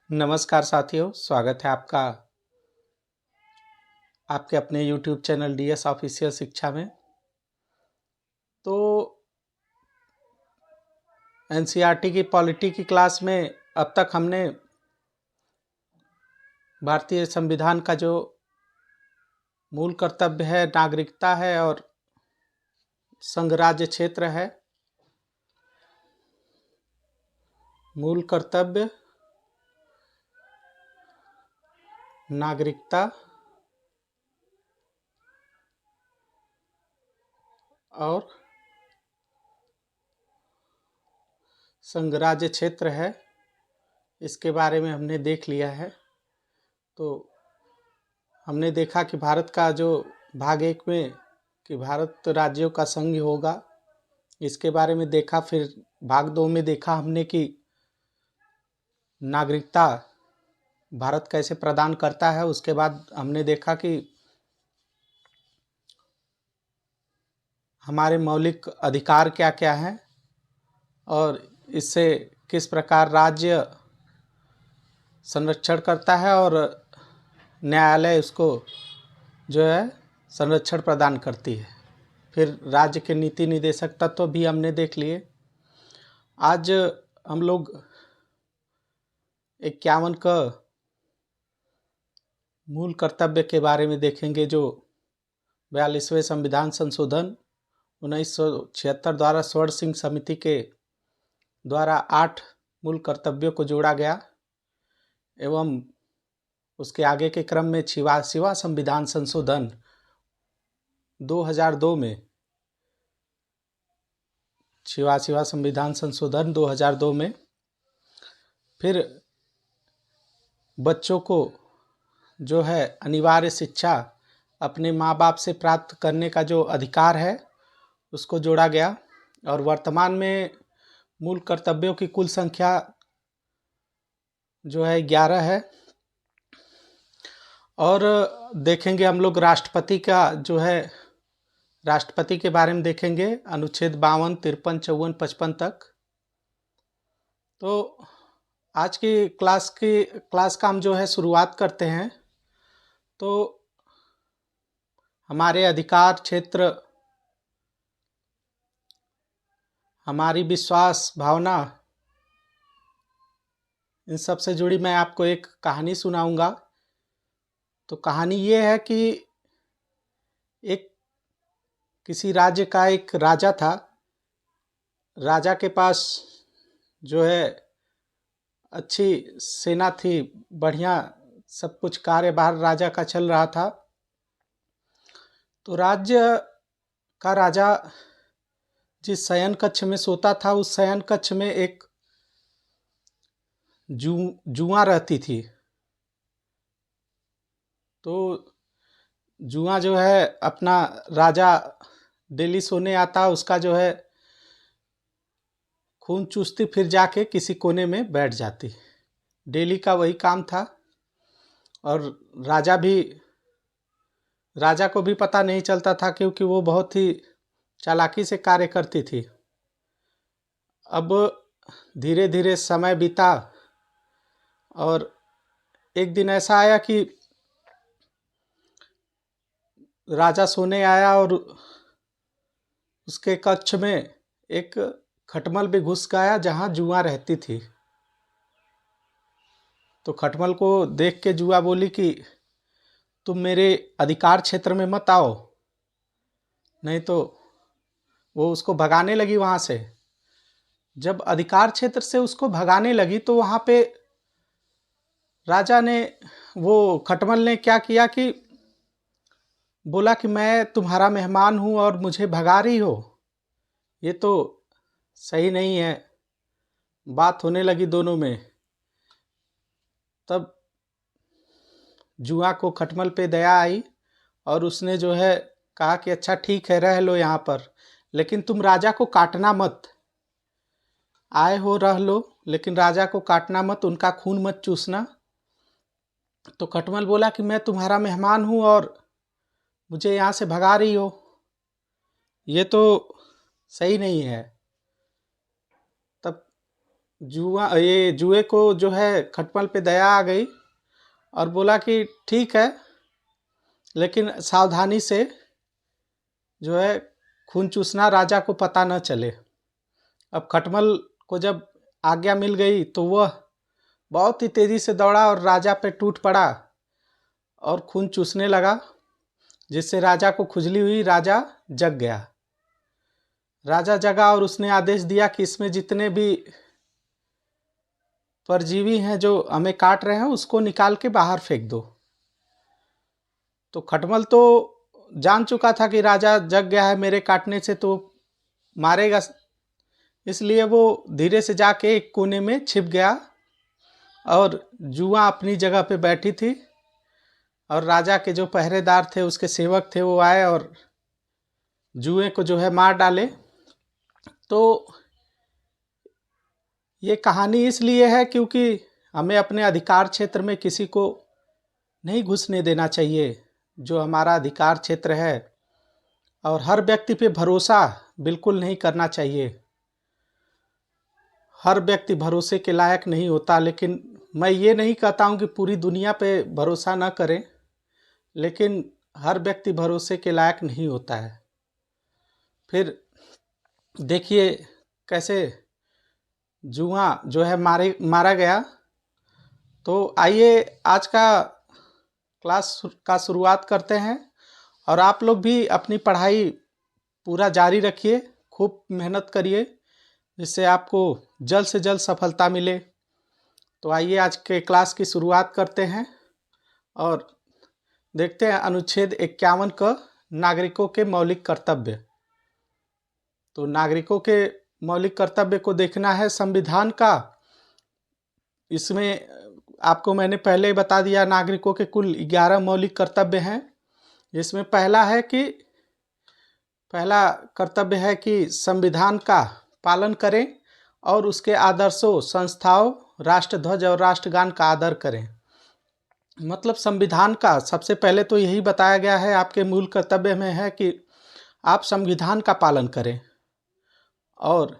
नमस्कार साथियों, स्वागत है आपका आपके अपने YouTube चैनल DS ऑफिशियल शिक्षा में। तो एनसीईआरटी की पॉलिटी की क्लास में अब तक हमने भारतीय संविधान का जो मूल कर्तव्य है नागरिकता है और संघराज्य क्षेत्र है। मूल कर्तव्य, नागरिकता और संघराज्य क्षेत्र है, इसके बारे में हमने देख लिया है। तो हमने देखा कि भारत का जो भाग 1 में कि भारत राज्यों का संघ होगा, इसके बारे में देखा। फिर भाग 2 में देखा हमने कि नागरिकता भारत कैसे प्रदान करता है। उसके बाद हमने देखा कि हमारे मौलिक अधिकार क्या क्या हैं और इससे किस प्रकार राज्य संरक्षण करता है और न्यायालय उसको जो है संरक्षण प्रदान करती है। फिर राज्य के नीति निर्देशक तत्व भी हमने देख लिए। आज हम लोग 51 का मूल कर्तव्य के बारे में देखेंगे, जो 42वें संविधान संशोधन 1976 द्वारा स्वर्ण सिंह समिति के द्वारा 8 मूल कर्तव्यों को जोड़ा गया एवं उसके आगे के क्रम में 86वां संविधान संशोधन 2002 में 86वां संविधान संशोधन 2002 में फिर बच्चों को जो है अनिवार्य शिक्षा अपने माँ बाप से प्राप्त करने का जो अधिकार है उसको जोड़ा गया। और वर्तमान में मूल कर्तव्यों की कुल संख्या जो है 11 है। और देखेंगे हम लोग राष्ट्रपति का जो है, राष्ट्रपति के बारे में देखेंगे अनुच्छेद 52, 53, 54, 55 तक। तो आज की क्लास का हम जो है शुरुआत करते हैं। तो हमारे अधिकार क्षेत्र, हमारी विश्वास भावना, इन सब से जुड़ी मैं आपको एक कहानी सुनाऊंगा। तो कहानी ये है कि एक किसी राज्य का एक राजा था। राजा के पास जो है अच्छी सेना थी, बढ़िया सब कुछ कार्यभार राजा का चल रहा था। तो राज्य का राजा जिस शयन कक्ष में सोता था, उस शयन कक्ष में एक जुआ रहती थी। तो जुआ जो है अपना राजा डेली सोने आता, उसका जो है खून चूसती, फिर जाके किसी कोने में बैठ जाती। डेली का वही काम था और राजा को भी पता नहीं चलता था, क्योंकि वो बहुत ही चालाकी से कार्य करती थी। अब धीरे धीरे समय बीता और एक दिन ऐसा आया कि राजा सोने आया और उसके कक्ष में एक खटमल भी घुस गया जहाँ जुआ रहती थी। तो खटमल को देख के जुआ बोली कि तुम मेरे अधिकार क्षेत्र में मत आओ, नहीं तो वो उसको भगाने लगी वहाँ से। जब अधिकार क्षेत्र से उसको भगाने लगी तो वहाँ पे राजा ने, वो खटमल ने क्या किया कि बोला कि मैं तुम्हारा मेहमान हूँ और मुझे भगा रही हो, ये तो सही नहीं है। बात होने लगी दोनों में। तब जुआ को खटमल पे दया आई और उसने जो है कहा कि अच्छा ठीक है, रह लो यहाँ पर, लेकिन तुम राजा को काटना मत। आए हो रह लो, लेकिन राजा को काटना मत, उनका खून मत चूसना। तो खटमल बोला कि मैं तुम्हारा मेहमान हूँ और मुझे यहाँ से भगा रही हो, ये तो सही नहीं है। तब जुए को जो है खटमल पे दया आ गई और बोला कि ठीक है, लेकिन सावधानी से जो है खून चूसना, राजा को पता न चले। अब खटमल को जब आज्ञा मिल गई तो वह बहुत ही तेजी से दौड़ा और राजा पे टूट पड़ा और खून चूसने लगा, जिससे राजा को खुजली हुई। राजा जग गया। राजा जगा और उसने आदेश दिया कि इसमें जितने भी परजीवी हैं जो हमें काट रहे हैं उसको निकाल के बाहर फेंक दो। तो खटमल तो जान चुका था कि राजा जग गया है, मेरे काटने से तो मारेगा, इसलिए वो धीरे से जाके एक कोने में छिप गया और जुआ अपनी जगह पे बैठी थी और राजा के जो पहरेदार थे, उसके सेवक थे, वो आए और जुए को जो है मार डाले। तो ये कहानी इसलिए है क्योंकि हमें अपने अधिकार क्षेत्र में किसी को नहीं घुसने देना चाहिए जो हमारा अधिकार क्षेत्र है, और हर व्यक्ति पे भरोसा बिल्कुल नहीं करना चाहिए। हर व्यक्ति भरोसे के लायक नहीं होता, लेकिन मैं ये नहीं कहता हूँ कि पूरी दुनिया पे भरोसा न करें, लेकिन हर व्यक्ति भरोसे के लायक नहीं होता है। फिर देखिए कैसे जुआ जो है मारा गया। तो आइए आज का क्लास का शुरुआत करते हैं, और आप लोग भी अपनी पढ़ाई पूरा जारी रखिए, खूब मेहनत करिए, जिससे आपको जल्द से जल्द सफलता मिले। तो आइए आज के क्लास की शुरुआत करते हैं और देखते हैं अनुच्छेद 51 का नागरिकों के मौलिक कर्तव्य। तो नागरिकों के मौलिक कर्तव्य को देखना है संविधान का। इसमें आपको मैंने पहले ही बता दिया, नागरिकों के कुल 11 मौलिक कर्तव्य हैं। जिसमें पहला कर्तव्य है कि संविधान का पालन करें और उसके आदर्शों, संस्थाओं, राष्ट्रध्वज और राष्ट्रगान का आदर करें। मतलब संविधान का सबसे पहले तो यही बताया गया है, आपके मूल कर्तव्य में है कि आप संविधान का पालन करें और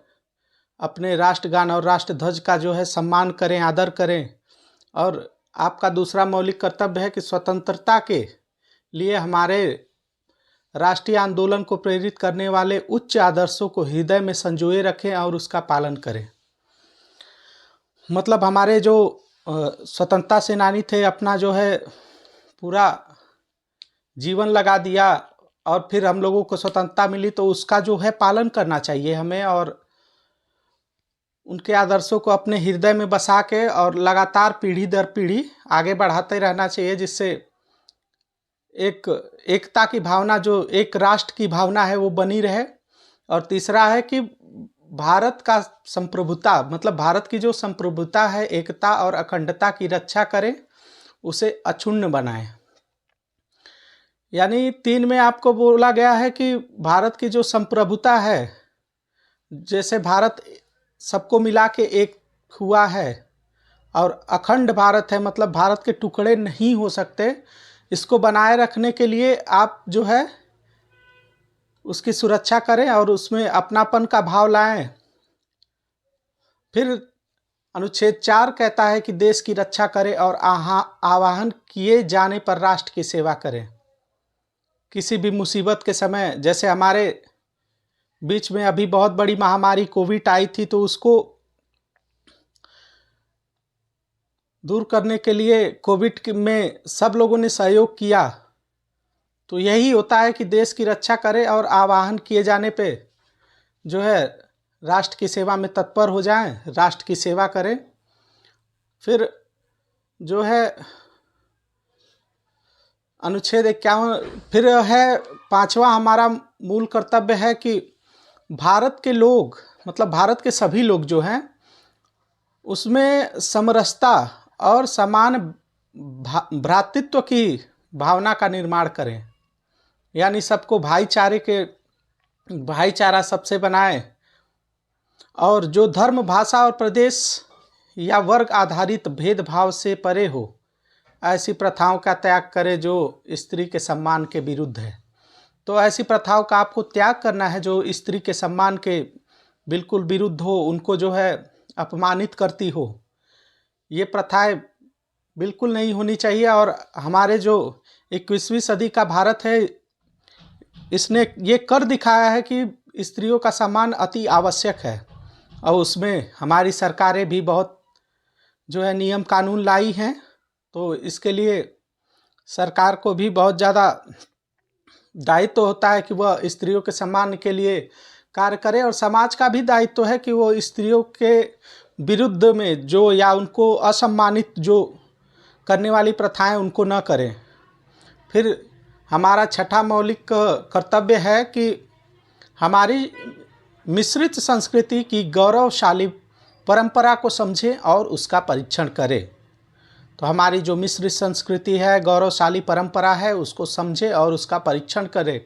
अपने राष्ट्रगान और राष्ट्रध्वज का जो है सम्मान करें, आदर करें। और आपका दूसरा मौलिक कर्तव्य है कि स्वतंत्रता के लिए हमारे राष्ट्रीय आंदोलन को प्रेरित करने वाले उच्च आदर्शों को हृदय में संजोए रखें और उसका पालन करें। मतलब हमारे जो स्वतंत्रता सेनानी थे, अपना जो है पूरा जीवन लगा दिया और फिर हम लोगों को स्वतंत्रता मिली, तो उसका जो है पालन करना चाहिए हमें, और उनके आदर्शों को अपने हृदय में बसा के और लगातार पीढ़ी दर पीढ़ी आगे बढ़ाते रहना चाहिए, जिससे एकता की भावना, जो एक राष्ट्र की भावना है, वो बनी रहे। और तीसरा है कि भारत का संप्रभुता, मतलब भारत की जो संप्रभुता है, एकता और अखंडता की रक्षा करें, उसे अक्षुण्ण बनाएं। यानी 3 में आपको बोला गया है कि भारत की जो संप्रभुता है, जैसे भारत सबको मिला के एक हुआ है, और अखंड भारत है, मतलब भारत के टुकड़े नहीं हो सकते। इसको बनाए रखने के लिए आप जो है उसकी सुरक्षा करें और उसमें अपनापन का भाव लाएं। फिर अनुच्छेद 4 कहता है कि देश की रक्षा करें और आह्वान किए जाने पर राष्ट्र की सेवा करें। किसी भी मुसीबत के समय, जैसे हमारे बीच में अभी बहुत बड़ी महामारी कोविड आई थी, तो उसको दूर करने के लिए कोविड में सब लोगों ने सहयोग किया। तो यही होता है कि देश की रक्षा करें और आह्वान किए जाने पे जो है राष्ट्र की सेवा में तत्पर हो जाएं, राष्ट्र की सेवा करें। फिर जो है अनुच्छेद 51 फिर है 5वां हमारा मूल कर्तव्य है कि भारत के लोग, मतलब भारत के सभी लोग जो हैं, उसमें समरसता और समान भ्रातृत्व की भावना का निर्माण करें। यानी सबको भाईचारा सबसे बनाएं, और जो धर्म, भाषा और प्रदेश या वर्ग आधारित भेदभाव से परे हो, ऐसी प्रथाओं का त्याग करें जो स्त्री के सम्मान के विरुद्ध है। तो ऐसी प्रथाओं का आपको त्याग करना है जो स्त्री के सम्मान के बिल्कुल विरुद्ध हो, उनको जो है अपमानित करती हो। ये प्रथाएं बिल्कुल नहीं होनी चाहिए। और हमारे जो 21वीं सदी का भारत है, इसने ये कर दिखाया है कि स्त्रियों का सम्मान अति आवश्यक है। और उसमें हमारी सरकारें भी बहुत जो है नियम कानून लाई हैं। तो इसके लिए सरकार को भी बहुत ज़्यादा दायित्व होता है कि वह स्त्रियों के सम्मान के लिए कार्य करे। और समाज का भी दायित्व है कि वो स्त्रियों के विरुद्ध में जो या उनको असम्मानित जो करने वाली प्रथाएं उनको न करें। फिर हमारा छठा मौलिक कर्तव्य है कि हमारी मिश्रित संस्कृति की गौरवशाली परंपरा को समझें और उसका परीक्षण करें। तो हमारी जो मिश्रित संस्कृति है, गौरवशाली परंपरा है, उसको समझें और उसका परीक्षण करें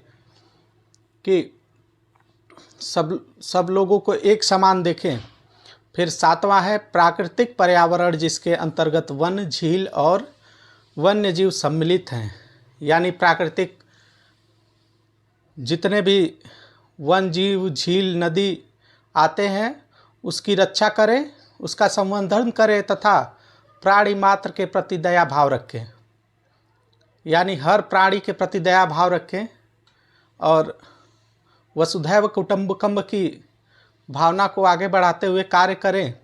कि सब लोगों को एक समान देखें। फिर सातवां है प्राकृतिक पर्यावरण, जिसके अंतर्गत वन, झील और वन्य जीव सम्मिलित हैं। यानी प्राकृतिक जितने भी वन जीव, झील, नदी आते हैं उसकी रक्षा करें, उसका संवर्धन करें तथा प्राणी मात्र के प्रति दया भाव रखें। यानी हर प्राणी के प्रति दया भाव रखें और वसुधैव कुटुंबकम की भावना को आगे बढ़ाते हुए कार्य करें।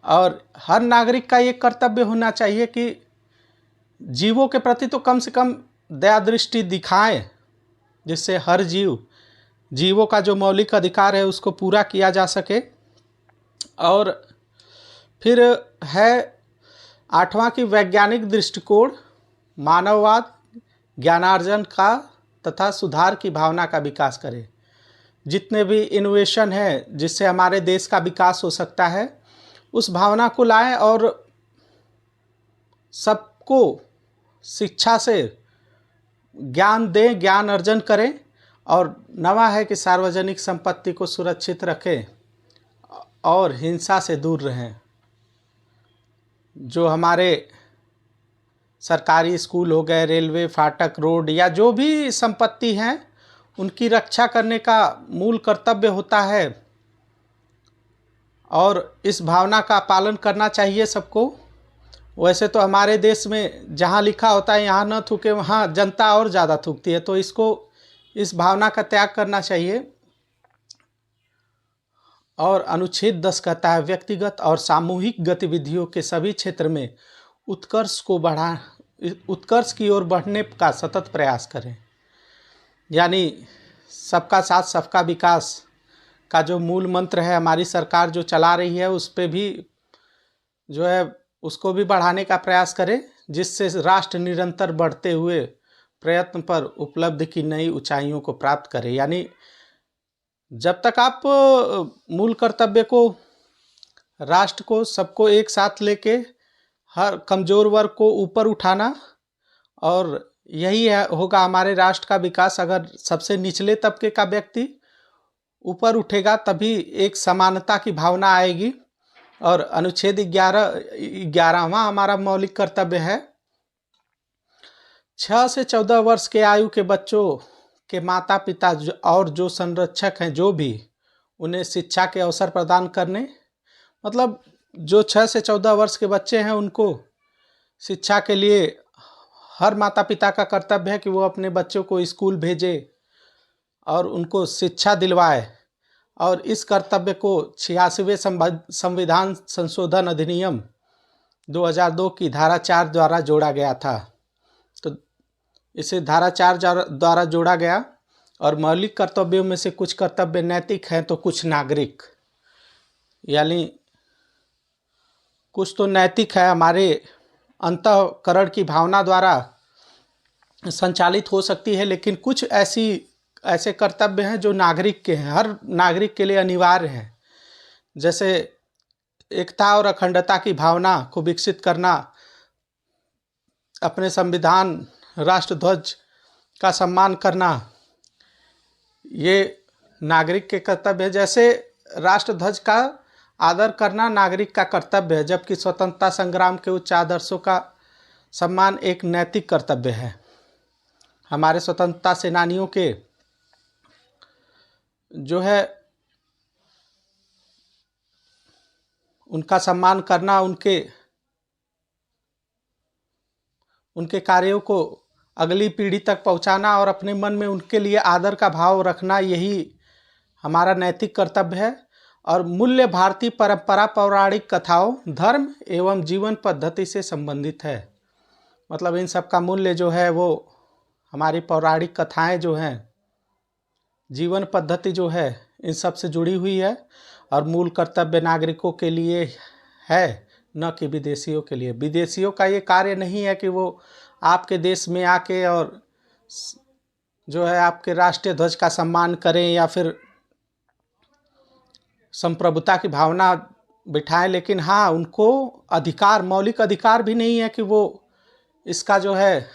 और हर नागरिक का ये कर्तव्य होना चाहिए कि जीवों के प्रति तो कम से कम दया दृष्टि दिखाएं, जिससे हर जीवों का जो मौलिक अधिकार है उसको पूरा किया जा सके। और फिर है आठवां की वैज्ञानिक दृष्टिकोण, मानववाद, ज्ञानार्जन का तथा सुधार की भावना का विकास करें। जितने भी इनोवेशन है जिससे हमारे देश का विकास हो सकता है, उस भावना को लाएं और सबको शिक्षा से ज्ञान दें, ज्ञान अर्जन करें। और नवा है कि सार्वजनिक संपत्ति को सुरक्षित रखें और हिंसा से दूर रहें। जो हमारे सरकारी स्कूल हो गए, रेलवे फाटक, रोड या जो भी संपत्ति हैं, उनकी रक्षा करने का मूल कर्तव्य होता है। और इस भावना का पालन करना चाहिए सबको। वैसे तो हमारे देश में जहाँ लिखा होता है यहाँ न थूके, वहाँ जनता और ज़्यादा थूकती है। तो इस भावना का त्याग करना चाहिए। और अनुच्छेद 10 कहता है व्यक्तिगत और सामूहिक गतिविधियों के सभी क्षेत्र में उत्कर्ष की ओर बढ़ने का सतत प्रयास करें। यानी सबका साथ सबका विकास का जो मूल मंत्र है हमारी सरकार जो चला रही है, उस पे भी जो है उसको भी बढ़ाने का प्रयास करें, जिससे राष्ट्र निरंतर बढ़ते हुए प्रयत्न पर उपलब्धि की नई ऊंचाइयों को प्राप्त करे। यानी जब तक आप मूल कर्तव्य को, राष्ट्र को, सबको एक साथ लेके हर कमज़ोर वर्ग को ऊपर उठाना, और यही होगा हमारे राष्ट्र का विकास। अगर सबसे निचले तबके का व्यक्ति ऊपर उठेगा तभी एक समानता की भावना आएगी। और अनुच्छेद 11वां हमारा मौलिक कर्तव्य है 6 से 14 वर्ष के आयु के बच्चों के माता पिता और जो संरक्षक हैं, जो भी उन्हें शिक्षा के अवसर प्रदान करने। मतलब जो 6 से 14 वर्ष के बच्चे हैं उनको शिक्षा के लिए हर माता पिता का कर्तव्य है कि वो अपने बच्चों को स्कूल भेजे और उनको शिक्षा दिलवाए। और इस कर्तव्य को 86वें संविधान संशोधन अधिनियम 2002 की धारा 4 द्वारा जोड़ा गया था। तो इसे धारा 4 द्वारा जोड़ा गया। और मौलिक कर्तव्यों में से कुछ कर्तव्य नैतिक हैं तो कुछ नागरिक। यानी कुछ तो नैतिक है, हमारे अंतःकरण की भावना द्वारा संचालित हो सकती है, लेकिन कुछ ऐसे कर्तव्य हैं जो नागरिक के हैं, हर नागरिक के लिए अनिवार्य हैं। जैसे एकता और अखंडता की भावना को विकसित करना, अपने संविधान राष्ट्र ध्वज का सम्मान करना, ये नागरिक के कर्तव्य है। जैसे राष्ट्र ध्वज का आदर करना नागरिक का कर्तव्य है, जबकि स्वतंत्रता संग्राम के उच्च आदर्शों का सम्मान एक नैतिक कर्तव्य है। हमारे स्वतंत्रता सेनानियों के जो है उनका सम्मान करना, उनके कार्यों को अगली पीढ़ी तक पहुंचाना और अपने मन में उनके लिए आदर का भाव रखना, यही हमारा नैतिक कर्तव्य है। और मूल्य भारतीय परंपरा, पौराणिक कथाओं, धर्म एवं जीवन पद्धति से संबंधित है। मतलब इन सब का मूल्य जो है वो हमारी पौराणिक कथाएं जो हैं, जीवन पद्धति जो है, इन सब से जुड़ी हुई है। और मूल कर्तव्य नागरिकों के लिए है, न कि विदेशियों के लिए। विदेशियों का ये कार्य नहीं है कि वो आपके देश में आके और जो है आपके राष्ट्रीय ध्वज का सम्मान करें या फिर संप्रभुता की भावना बिठाएं, लेकिन हाँ, उनको अधिकार, मौलिक अधिकार भी नहीं है कि वो इसका जो है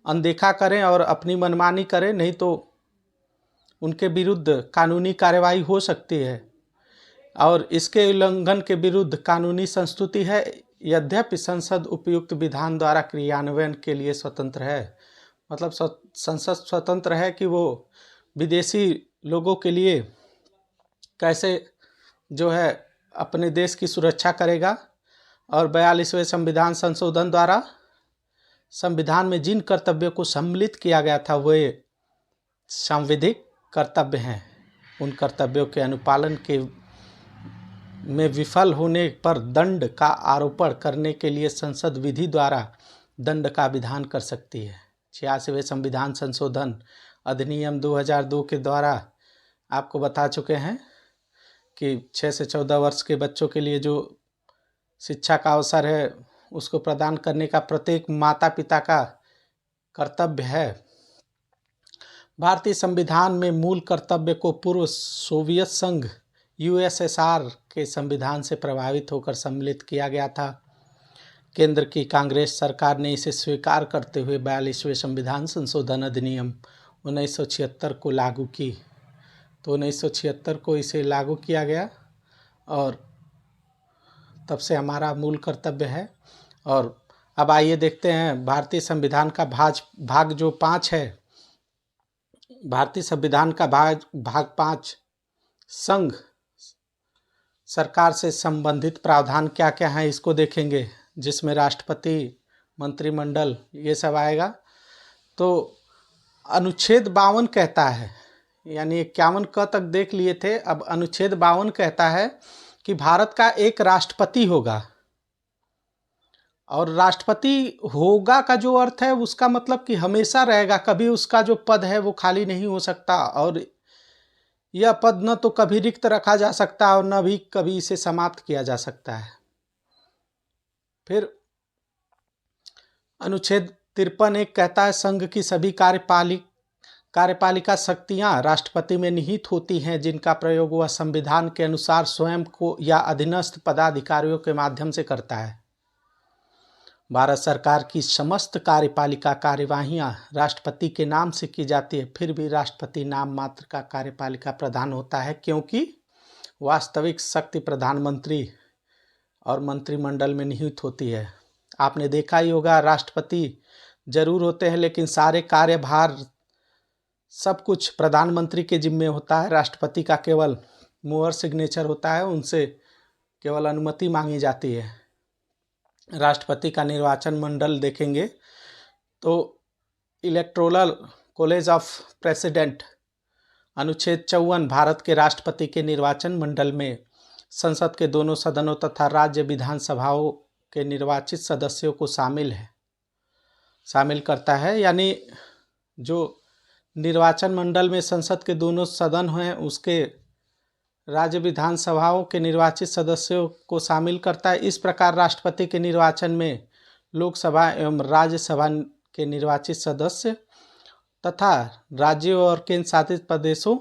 अनदेखा करें और अपनी मनमानी करें, नहीं तो उनके विरुद्ध कानूनी कार्यवाही हो सकती है। और इसके उल्लंघन के विरुद्ध कानूनी संस्तुति है। यद्यपि संसद उपयुक्त विधान द्वारा क्रियान्वयन के लिए स्वतंत्र है। मतलब संसद स्वतंत्र है कि वो विदेशी लोगों के लिए कैसे जो है अपने देश की सुरक्षा करेगा। और 42वें संविधान संशोधन द्वारा संविधान में जिन कर्तव्यों को सम्मिलित किया गया था वे सांविधिक कर्तव्य हैं। उन कर्तव्यों के अनुपालन के में विफल होने पर दंड का आरोपण करने के लिए संसद विधि द्वारा दंड का विधान कर सकती है। 86वें संविधान संशोधन अधिनियम 2002 के द्वारा आपको बता चुके हैं कि 6 से 14 वर्ष के बच्चों के लिए जो शिक्षा का अवसर है उसको प्रदान करने का प्रत्येक माता पिता का कर्तव्य है। भारतीय संविधान में मूल कर्तव्य को पूर्व सोवियत संघ यूएसएसआर के संविधान से प्रभावित होकर सम्मिलित किया गया था। केंद्र की कांग्रेस सरकार ने इसे स्वीकार करते हुए 42वें संविधान संशोधन अधिनियम 1976 को लागू की। तो 1976 को इसे लागू किया गया और तब से हमारा मूल कर्तव्य है। और अब आइए देखते हैं भारतीय संविधान का भाग जो 5 है। भारतीय संविधान का भाग 5 संघ सरकार से संबंधित प्रावधान क्या क्या है इसको देखेंगे, जिसमें राष्ट्रपति, मंत्रिमंडल ये सब आएगा। तो अनुच्छेद 52 कहता है, यानी 51 क तक देख लिए थे, अब अनुच्छेद 52 कहता है कि भारत का एक राष्ट्रपति होगा। और राष्ट्रपति होगा का जो अर्थ है उसका मतलब कि हमेशा रहेगा, कभी उसका जो पद है वो खाली नहीं हो सकता। और यह पद न तो कभी रिक्त रखा जा सकता और न भी कभी इसे समाप्त किया जा सकता है। फिर अनुच्छेद 53 एक कहता है संघ की सभी कार्यपालिका शक्तियां राष्ट्रपति में निहित होती हैं, जिनका प्रयोग वह संविधान के अनुसार स्वयं को या अधीनस्थ पदाधिकारियों के माध्यम से करता है। भारत सरकार की समस्त कार्यपालिका कार्यवाहियां राष्ट्रपति के नाम से की जाती है। फिर भी राष्ट्रपति नाम मात्र का कार्यपालिका प्रधान होता है, क्योंकि वास्तविक शक्ति प्रधानमंत्री और मंत्रिमंडल में निहित होती है। आपने देखा ही होगा, राष्ट्रपति जरूर होते हैं लेकिन सारे कार्यभार सब कुछ प्रधानमंत्री के जिम्मे होता है। राष्ट्रपति का केवल मोहर सिग्नेचर होता है, उनसे केवल अनुमति मांगी जाती है। राष्ट्रपति का निर्वाचन मंडल देखेंगे तो इलेक्टोरल कॉलेज ऑफ प्रेसिडेंट अनुच्छेद 54 भारत के राष्ट्रपति के निर्वाचन मंडल में संसद के दोनों सदनों तथा राज्य विधानसभाओं के निर्वाचित सदस्यों को शामिल करता है। यानी जो निर्वाचन मंडल में संसद के दोनों सदन हैं उसके राज्य विधानसभाओं के निर्वाचित सदस्यों को शामिल करता है। इस प्रकार राष्ट्रपति के निर्वाचन में लोकसभा एवं राज्यसभा के निर्वाचित सदस्य तथा राज्यों और केंद्र शासित प्रदेशों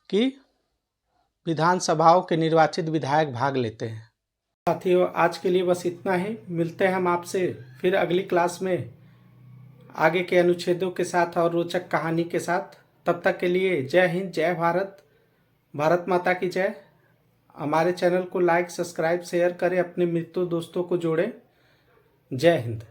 की विधानसभाओं के निर्वाचित विधायक भाग लेते हैं। साथियों, आज के लिए बस इतना ही। मिलते हैं हम आपसे फिर अगली क्लास में आगे के अनुच्छेदों के साथ और रोचक कहानी के साथ। तब तक के लिए जय हिंद, जय भारत, भारत माता की जय। हमारे चैनल को लाइक, सब्सक्राइब, शेयर करें, अपने मित्रों दोस्तों को जोड़ें। जय हिंद।